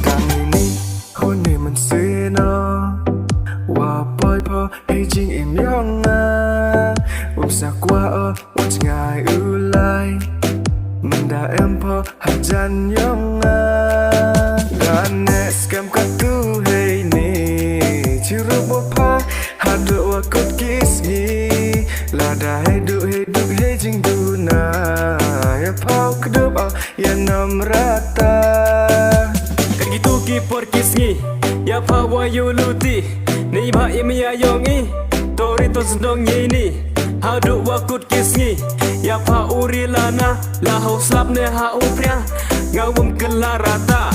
Càng ngày ni hôn này mình xuyên nó Và bơi po hay chinh im yong à Sa qua một ngày ưu lai Mình đã em po hạt dàn yong à Gan nè scam cắt tu hay ni Chỉ rút bộ pa hạt độ và cốt kiss nghi Là đã hay đu hay chinh đu na Ya pao kedep ya nam rata Kan gitu kipor kisngi Ya pawa yo luti Ni ba imya yongi Tori to sendong ni Hadu wakut kisngi Ya pa uri lana La hau slap ne ha upria Ngawum kelarata